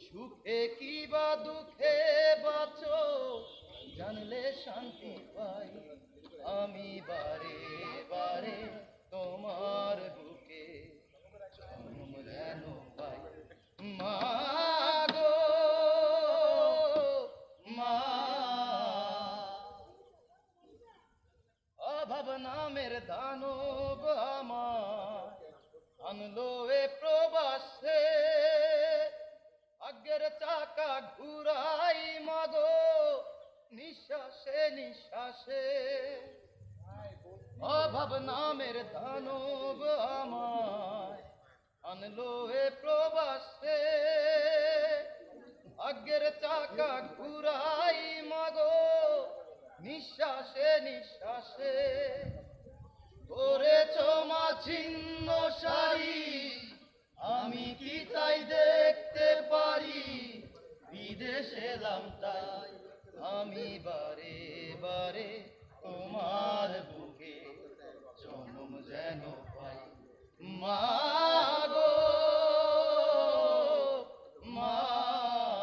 সুখে কি বা দুঃখে বাঁচো জানলে শান্তি পাই আমি বারে বারে তোমার বুকে জন্ম যেন পাই মা গো মা অভাব নামের দানব আমার আনলো এ প্রবাসে ভাগ্যের চাকা ঘুরাই মাগো নিঃশ্বাসে নিঃশ্বাসে অভাব নামের দানব আমায় আনলো এ প্রবাসে ভাগ্যের চাকা ঘুরাই মাগো নিঃশ্বাসে নিঃশ্বাসে করেছ মা ছিন্ন সারি আমি কি তাই দেখতে পারি বিদেশে এলাম তাই আমি বারে বারে তোমার বুকে জন্ম যেন পাই মা